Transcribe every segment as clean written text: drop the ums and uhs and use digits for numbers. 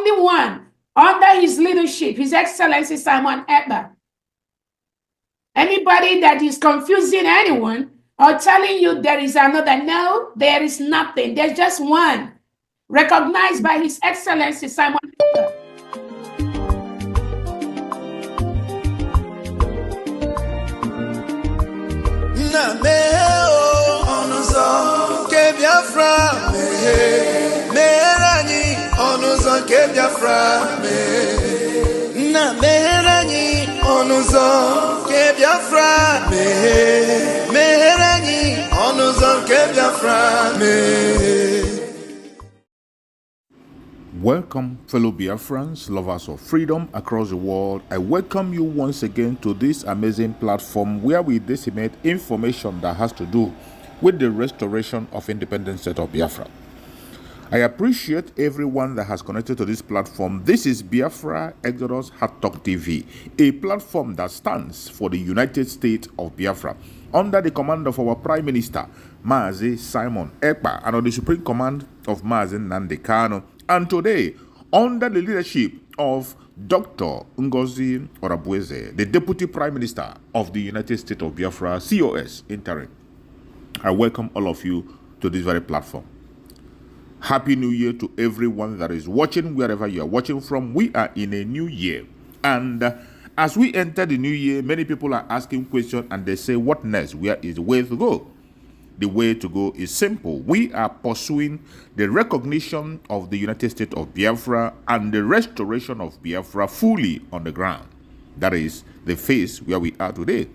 only one under his leadership, His Excellency Simon Ekpa. Anybody that is confusing anyone or telling you there is another, no, there is nothing. There's just one, recognized by His Excellency Simon Ekpa. Biafra, Merani, Onuzo ke Biafra, na Merani, Onuzo ke Biafra, Merani, Onuzo ke Biafra. Welcome, fellow Biafrans, lovers of freedom across the world. I welcome you once again to this amazing platform where we disseminate information that has to do with the restoration of independent state of Biafra. I appreciate everyone that has connected to this platform. This is Biafra Exodus Hard Talk TV, a platform that stands for the United States of Biafra, under the command of our Prime Minister, Mazi Simon Ekpa, and on the supreme command of Mazi Nnamdi Kanu. And today, under the leadership of Dr. Ngozi Orabueze, the Deputy Prime Minister of the United States of Biafra, COS interim, I welcome all of you to this very platform. Happy New Year to everyone that is watching, wherever you are watching from. We are in a new year. And as we enter the new year, many people are asking questions and they say, what next? Where is the way to go? The way to go is simple. We are pursuing the recognition of the United States of Biafra and the restoration of Biafra fully on the ground. That is the phase where we are today.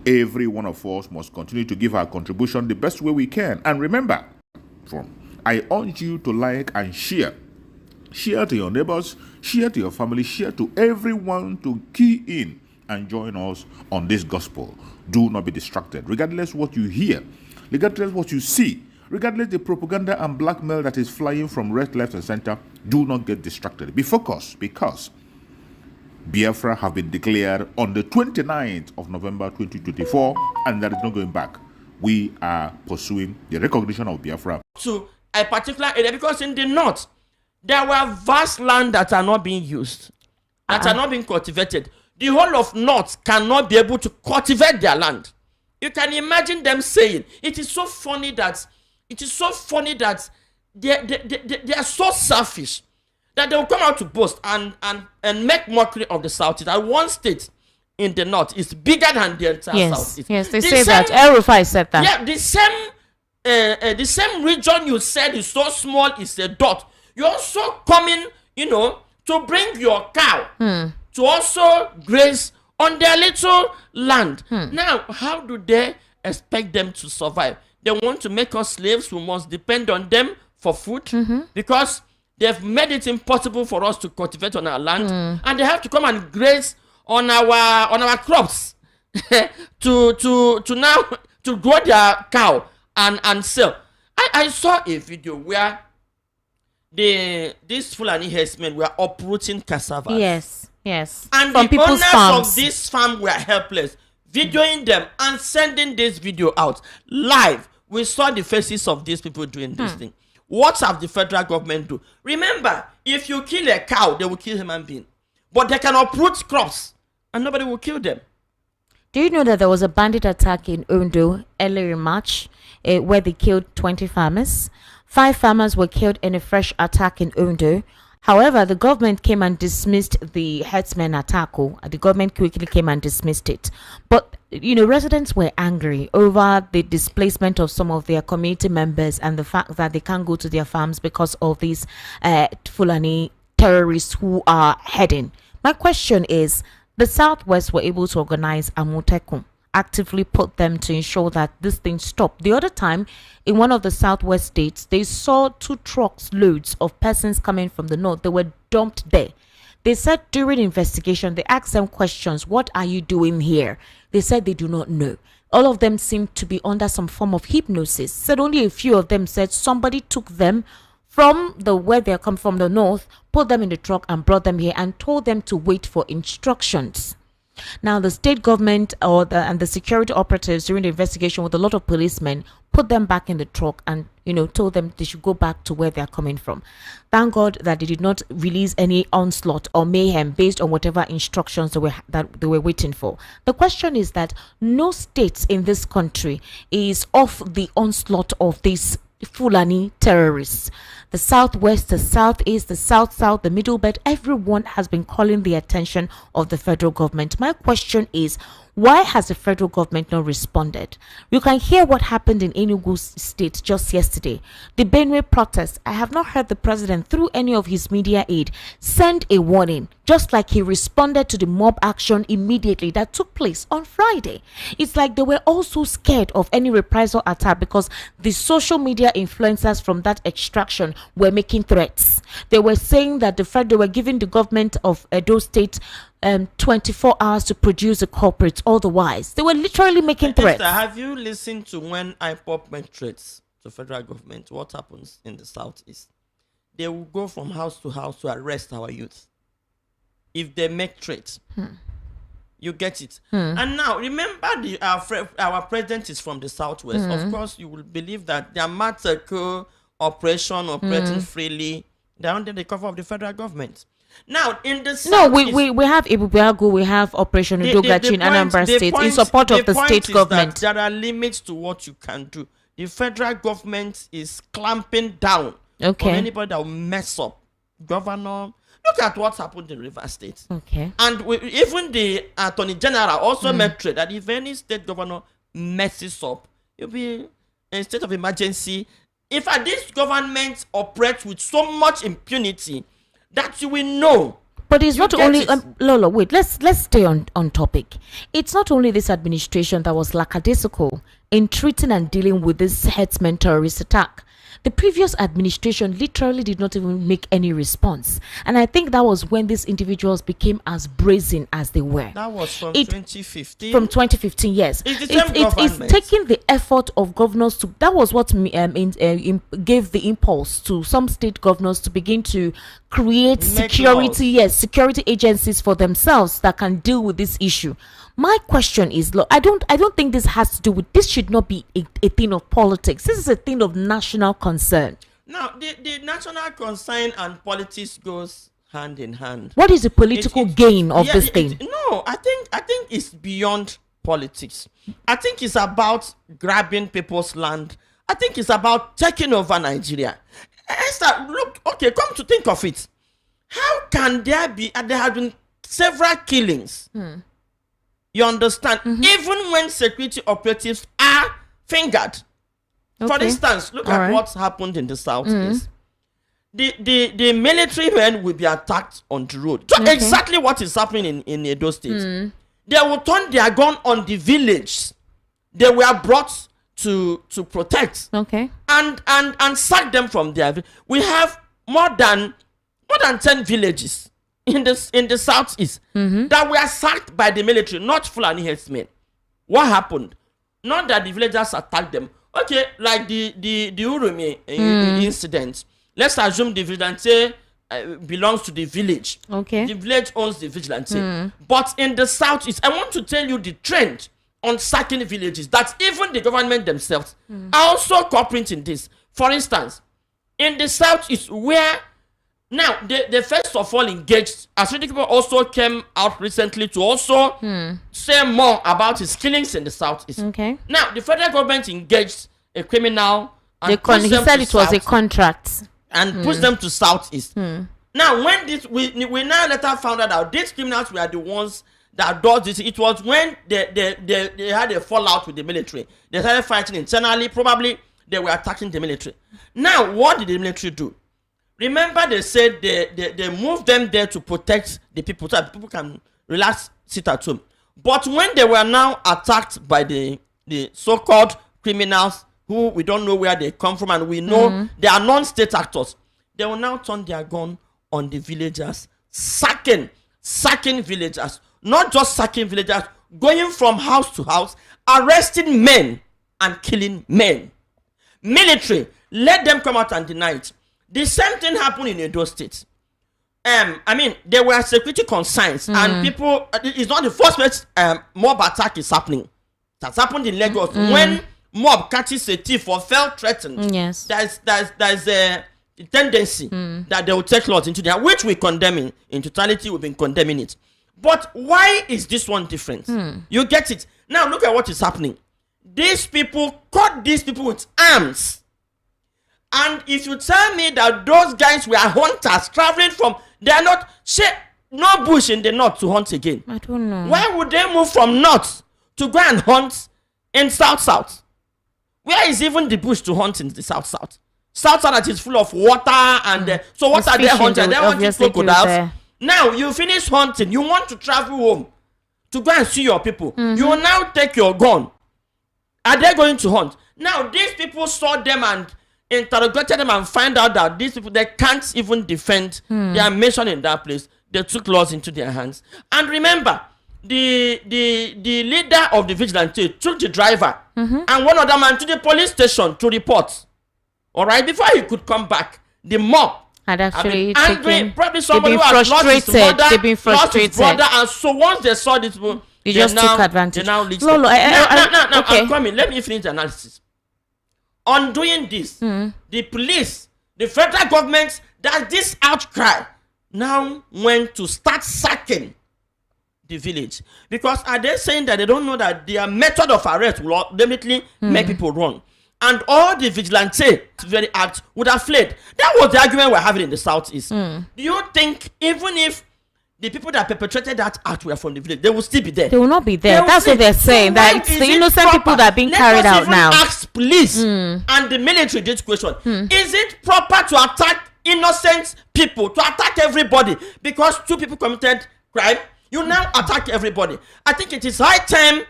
Every one of us must continue to give our contribution the best way we can. And remember, I urge you to like and share. Share to your neighbors, share to your family, share to everyone to key in and join us on this gospel. Do not be distracted. Regardless what you hear, regardless what you see, regardless the propaganda and blackmail that is flying from right, left, and center, do not get distracted. Be focused, because Biafra have been declared on the 29th of November 2024, and there is no going back. We are pursuing the recognition of Biafra to a particular area, because in the north there were vast land that are not being used, that are not being cultivated. The whole of north cannot be able to cultivate their land. You can imagine them saying, it is so funny that they are so selfish that they will come out to boast and make mockery of the South. That one state in the north is bigger than the entire South. Yes, they say that. El Rufai said that. Yeah, the same region you said is so small is a dot. You're also coming, to bring your cow to also graze on their little land. Now, how do they expect them to survive? They want to make us slaves. We must depend on them for food because they've made it impossible for us to cultivate on our land, and they have to come and graze on our crops to grow their cow and sell. I saw a video where these Fulani herdsmen were uprooting cassava. Yes. And from the owners farms of this farm were helpless, videoing them and sending this video out live. We saw the faces of these people doing this thing. What have the federal government do? Remember, if you kill a cow, they will kill human being. But they can uproot crops and nobody will kill them. Do you know that there was a bandit attack in Ondo earlier in March where they killed 20 farmers? 5 farmers were killed in a fresh attack in Ondo. However, the government came and dismissed the herdsmen attack. The government quickly came and dismissed it. But, residents were angry over the displacement of some of their community members and the fact that they can't go to their farms because of these Fulani terrorists who are heading. My question is, the Southwest were able to organize Amotekun, actively put them to ensure that this thing stopped. The other time, in one of the Southwest states, they saw 2 trucks loads of persons coming from the north. They were dumped there. They said during investigation, they asked them questions. What are you doing here? They said they do not know. All of them seemed to be under some form of hypnosis. Said only a few of them said somebody took them from where they come from the north, put them in the truck and brought them here and told them to wait for instructions. Now, the state government and the security operatives during the investigation with a lot of policemen put them back in the truck and, told them they should go back to where they are coming from. Thank God that they did not release any onslaught or mayhem based on whatever instructions that they were waiting for. The question is that no state in this country is off the onslaught of these Fulani terrorists. The southwest, the southeast, the south, the middle belt, everyone has been calling the attention of the federal government. My question is, why has the federal government not responded? You can hear what happened in Enugu state just yesterday. The Benue protest. I have not heard the president, through any of his media aid, send a warning, just like he responded to the mob action immediately that took place on Friday. It's like they were also scared of any reprisal attack because the social media influencers from that extraction were making threats. They were saying that they were giving the government of Edo State 24 hours to produce the culprits. Otherwise, they were literally making threats. Have you listened to when IPOP make threats to federal government? What happens in the southeast? They will go from house to house to arrest our youth. If they make threats, you get it. And now remember, our president is from the southwest. Of course, you will believe that their massacre operation operating freely, they're under the cover of the federal government. Now, in the south, we have Ibubiago, we have Operation Udogachi in Anambra State in support of the state government. There are limits to what you can do. The federal government is clamping down on anybody that will mess up. Governor, look at what happened in Rivers State. And even the Attorney General also made threat that if any state governor messes up, you'll be in a state of emergency. In fact, this government operates with so much impunity that you will know. But it's not only Lolo, wait, let's stay on topic. It's not only this administration that was lackadaisical in treating and dealing with this herdsmen terrorist attack. The previous administration literally did not even make any response. And I think that was when these individuals became as brazen as they were. That was from 2015? From 2015, yes. It's taking the effort of governors to... That was what gave the impulse to some state governors to begin to create security agencies for themselves that can deal with this issue. My question is, look, I don't think this has to do with... This should not be a thing of politics. This is a thing of national concern. Now, the national concern and politics goes hand in hand. What is the political gain of this thing? No, I think it's beyond politics. I think it's about grabbing people's land. I think it's about taking over Nigeria. Esther, look, okay, come to think of it. How can there have been several killings? You understand? Even when security operatives are fingered. For instance, look at what's happened in the southeast. The military men will be attacked on the road. So exactly what is happening in Edo State. They will turn their gun on the village. They were brought to protect. And sack them from there. We have more than 10 villages in the southeast that were sacked by the military, not Fulani herdsmen. What happened? Not that the villagers attacked them. Okay, like the Urumi incident. Let's assume the vigilante belongs to the village. The village owns the vigilante. But in the southeast, I want to tell you the trend on sacking villages that even the government themselves are also cooperating in this. For instance, in the southeast, where now they first of all engaged, as people also came out recently to also say more about his killings in the southeast. Now the federal government engaged a criminal and he said it was a contract and pushed them to southeast. Now when this we now later found out that these criminals were the ones that does this. It was when they had a fallout with the military. They started fighting internally. Probably they were attacking the military. Now what did the military do? Remember, they said they moved them there to protect the people so that people can relax, sit at home. But when they were now attacked by the so-called criminals, who we don't know where they come from, and we know they are non-state actors, they will now turn their gun on the villagers, sacking villagers, not just sacking villagers, going from house to house, arresting men and killing men. Military, let them come out and deny it. The same thing happened in Edo State. I mean, there were security concerns, and people. It's not the first place mob attack is happening. It has happened in Lagos when mob catches a thief or felt threatened. Yes, there's a tendency that they will take laws into their, which we condemn in totality. We've been condemning it. But why is this one different? You get it now. Look at what is happening. These people caught these people with arms. And if you tell me that those guys were hunters traveling from, they are not, no bush in the north to hunt again. I don't know. Why would they move from north to go and hunt in south? Where is even the bush to hunt in the south? South that is full of water and so what are they hunting? They hunting crocodiles. Now you finish hunting, you want to travel home to go and see your people. You will now take your gun. Are they going to hunt? Now these people saw them and interrogated them and find out that these people, they can't even defend their mission in that place. They took laws into their hands. And remember, the leader of the vigilante took the driver and one other man to the police station to report. All right, before he could come back, the mob had actually angry. Probably somebody who has lost his mother, they've been frustrated. Lost his brother, and so once they saw this, they just took advantage. They now Lolo, now, okay. I'm coming. Let me finish the analysis. On doing this, the police, the federal government, that this outcry now went to start sacking the village. Because are they saying that they don't know that their method of arrest will ultimately make people run? And all the vigilante very act would have fled. That was the argument we're having in the southeast. Do you think even if the people that perpetrated that act were from the village, they will still be there? They will not be there. That's what they're saying. That it's the innocent people that are being carried out now. Ask police and the military this question. Is it proper to attack innocent people, to attack everybody because two people committed crime? You now attack everybody. I think it is high time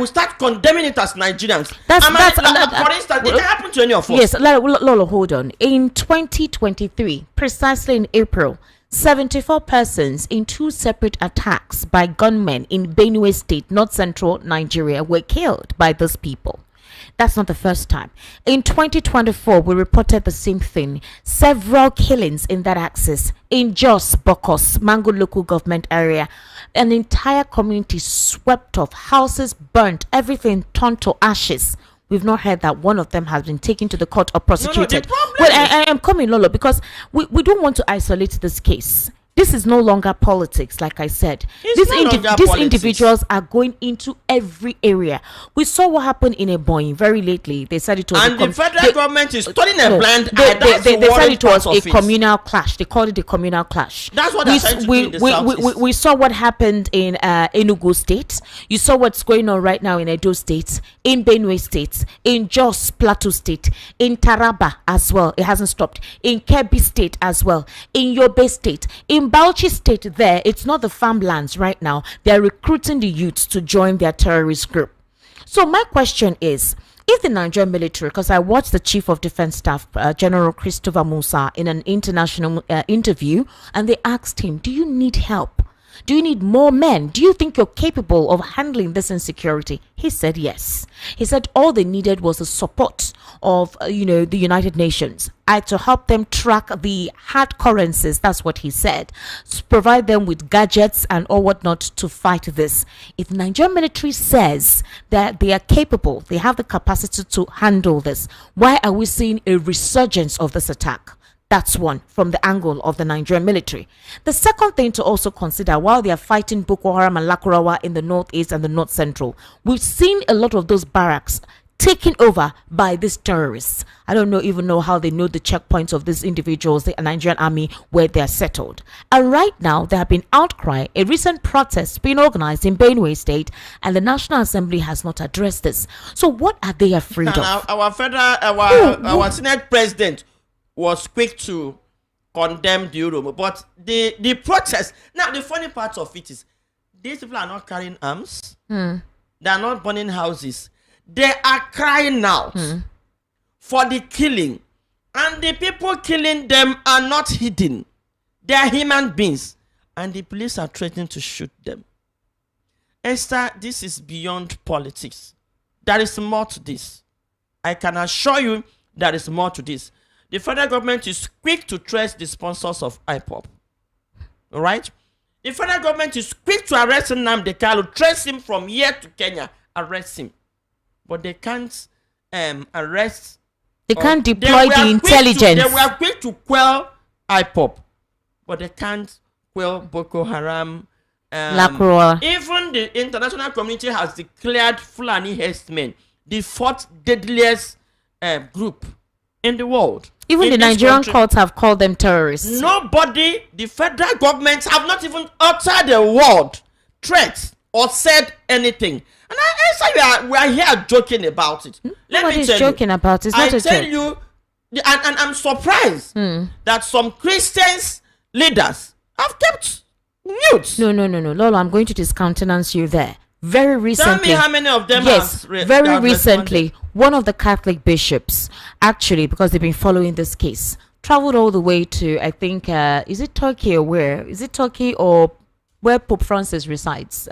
we start condemning it as Nigerians. For instance, did it happen to any of us? Yes, Lolo, hold on. In 2023, precisely in April, 74 persons in two separate attacks by gunmen in Benue State, north central Nigeria, were killed by those people. That's not the first time. In 2024, we reported the same thing. Several killings in that axis. In Jos, Bokos, Mango local government area. An entire community swept off. Houses burnt. Everything turned to ashes. We've not heard that one of them has been taken to the court or prosecuted. Well, I am coming, Lolo, because we don't want to isolate this case. This is no longer politics, like I said. These individuals are going into every area. We saw what happened in Ebonyi very lately. They said it was the federal government is turning a blind eye. They said it was a communal clash. They called it a communal clash. That's what they're trying to do in the Southeast. We saw what happened in Enugu State. You saw what's going on right now in Edo State, in Benue State, in Jos Plateau State, in Taraba as well. It hasn't stopped. In Kebbi State as well. In Yobe State. In Bauchi State, there, it's not the farmlands right now. They're recruiting the youths to join their terrorist group. So my question is, if the Nigerian military, because I watched the Chief of Defense Staff, General Christopher Musa, in an international interview, and they asked him, do you need help? Do you need more men? Do you think you're capable of handling this insecurity? He said yes. He said all they needed was the support of, the United Nations. To help them track the hard currencies. That's what he said. Provide them with gadgets and all whatnot to fight this. If the Nigerian military says that they are capable, they have the capacity to handle this, why are we seeing a resurgence of this attack? That's one from the angle of the Nigerian military. The second thing to also consider, while they are fighting Boko Haram and Lakurawa in the northeast and the north central, we've seen a lot of those barracks taken over by these terrorists. I don't even know how they know the checkpoints of these individuals, the Nigerian army, where they're settled. And right now, there have been outcry, a recent protest being organized in Benue State, and the National Assembly has not addressed this. So what are they afraid of? Our Senate president was quick to condemn the Uromo, but the protest. Now, the funny part of it is, these people are not carrying arms. They are not burning houses. They are crying out for the killing, and the people killing them are not hidden. They are human beings, and the police are threatening to shoot them. Esther, this is beyond politics. There is more to this. I can assure you there is more to this. The federal government is quick to trace the sponsors of IPOP. All right. The federal government is quick to arrest Nnamdi Kanu, trace him from here to Kenya, arrest him, but they can't arrest. They can't deploy the intelligence. They were quick to quell IPOP, but they can't quell Boko Haram. Even the international community has declared Fulani herdsmen the fourth deadliest group in the world. Even the Nigerian courts have called them terrorists. Nobody, the federal government have not even uttered a word, threat, or said anything. And I say we are here joking about it. Nobody's joking about it. It's not a joke. I tell you, and I'm surprised that some Christians leaders have kept mute. No. Lolo, I'm going to discountenance you there. Very recently. Tell me how many of them very recently, one of the Catholic bishops, actually, because they've been following this case, traveled all the way to, I think, is it Turkey or where? Is it Turkey or where Pope Francis resides?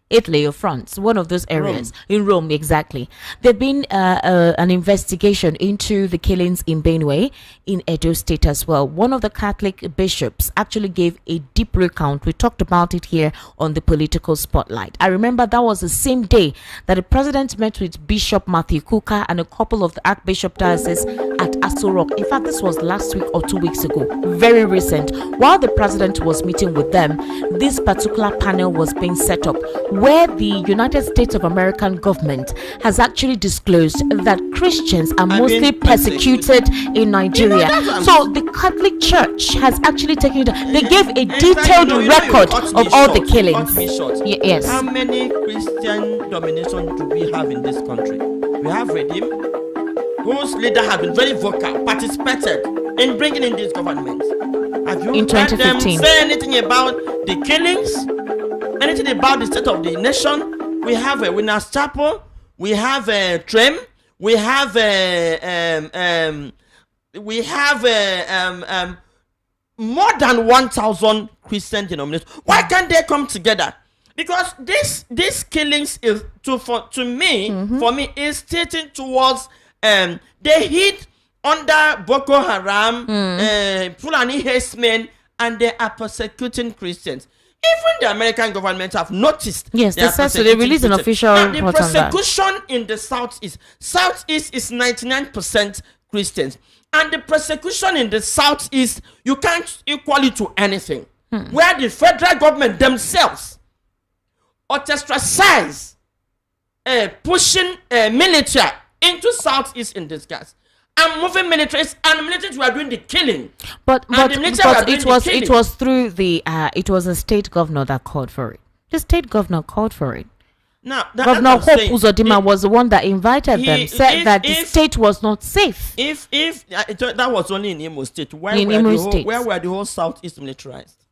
Italy or France, one of those areas. In Rome, exactly. There've been an investigation into the killings in Benue, in Edo State as well. One of the Catholic bishops actually gave a deep recount. We talked about it here on the Political Spotlight. I remember that was the same day that the president met with Bishop Matthew Kuka and a couple of the Archbishop diocese at Aso Rock. In fact, this was last week or 2 weeks ago. Very recent. While the president was meeting with them, this particular panel was being set up, where the United States of American government has actually disclosed that Christians are mostly persecuted in Nigeria. So the Catholic Church has actually taken it. They gave a detailed record of all the killings. Yes. How many Christian dominations do we have in this country? We have Redeem, whose leader has been very vocal, participated in bringing in this government. Have you heard them say anything about the killings? Anything about the state of the nation? We have a Winners Chapel, we have a Trem, we have more than 1,000 Christian denominations. Why can't they come together? Because these killings is for me is stating towards they hid under Boko Haram, Fulani herdsmen, and they are persecuting Christians. Even the American government have noticed. Yes, they released an official report on that. The persecution in the Southeast is 99% Christians. And the persecution in the Southeast, you can't equal it to anything. Where the federal government themselves ostracize pushing military into Southeast in disguise. And moving militaries, and militaries were doing the killing. But it was through the it was a state governor that called for it. The state governor called for it. Now, Governor Hope Uzodimma was the one that invited them, said that the state was not safe. If that was only in Imo State, where were the whole Southeast militarized?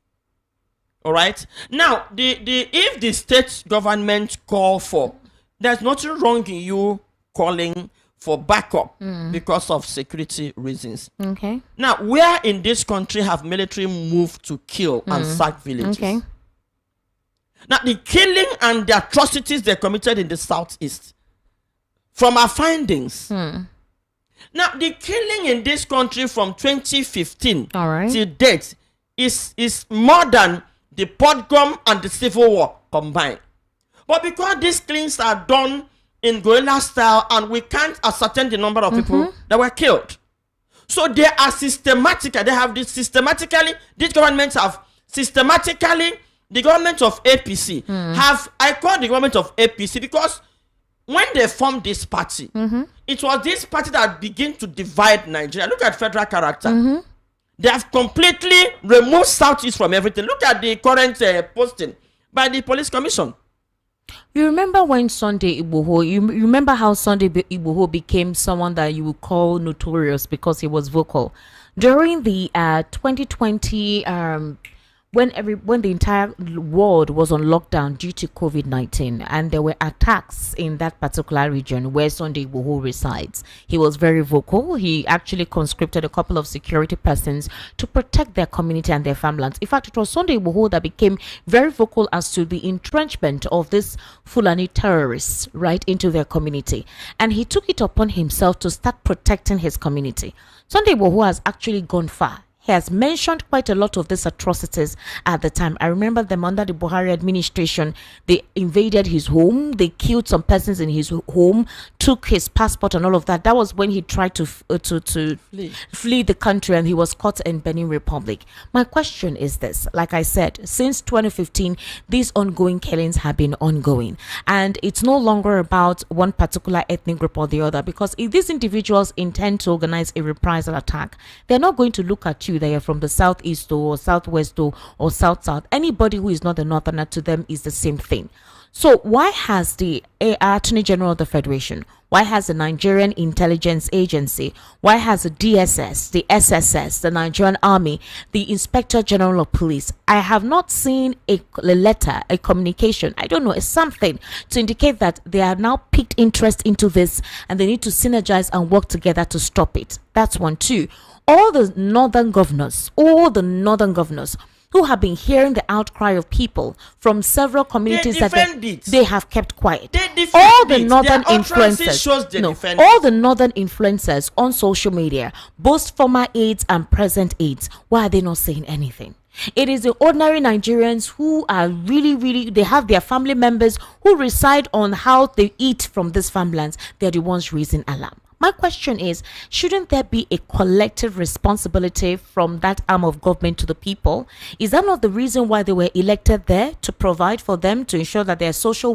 All right. Now, if the state government call for, there's nothing wrong in you calling for backup because of security reasons. Okay. Now, where in this country have military moved to kill and sack villages? Okay. Now, the killing and the atrocities they committed in the Southeast, from our findings. Now, the killing in this country from 2015 to date is more than the pogrom and the civil war combined. But because these killings are done in guerrilla style, and we can't ascertain the number of people that were killed. So they are systematically, these governments have systematically, the government of APC I call the government of APC because when they formed this party, it was this party that began to divide Nigeria. Look at federal character. They have completely removed Southeast from everything. Look at the current posting by the police commission. You remember when Sunday Igboho, you remember how Sunday Igboho became someone that you would call notorious because he was vocal. During the 2020, when the entire world was on lockdown due to COVID-19, and there were attacks in that particular region where Sunday Igboho resides, he was very vocal. He actually conscripted a couple of security persons to protect their community and their farmlands. In fact, it was Sunday Igboho that became very vocal as to the entrenchment of these Fulani terrorists right into their community. And he took it upon himself to start protecting his community. Sunday Igboho has actually gone far. he has mentioned quite a lot of these atrocities at the time. I remember them under the Buhari administration. They invaded his home, they killed some persons in his home, took his passport and all of that. That was when he tried to flee the country, and he was caught in Benin Republic. My question is this: like I said, since 2015, these ongoing killings have been ongoing, and it's no longer about one particular ethnic group or the other, because if these individuals intend to organize a reprisal attack, they're not going to look at you that you're from the southeast or southwest or south. Anybody who is not a northerner, to them is the same thing. So why has the Attorney General of the Federation, why has the Nigerian Intelligence Agency, why has the DSS, the SSS, the Nigerian Army, the Inspector General of Police, I have not seen a letter, a communication, I don't know, something to indicate that they are now piqued interest into this and they need to synergize and work together to stop it? That's one. Two, all the northern governors who have been hearing the outcry of people from several communities that they have kept quiet. All the northern influencers, all the northern influencers on social media, both former aides and present aides, why are they not saying anything? It is the ordinary Nigerians who are really, they have their family members who reside on how they eat from these farmlands. They're the ones raising alarm. My question is, shouldn't there be a collective responsibility from that arm of government to the people? Is that not the reason why they were elected there, to provide for them, to ensure that their social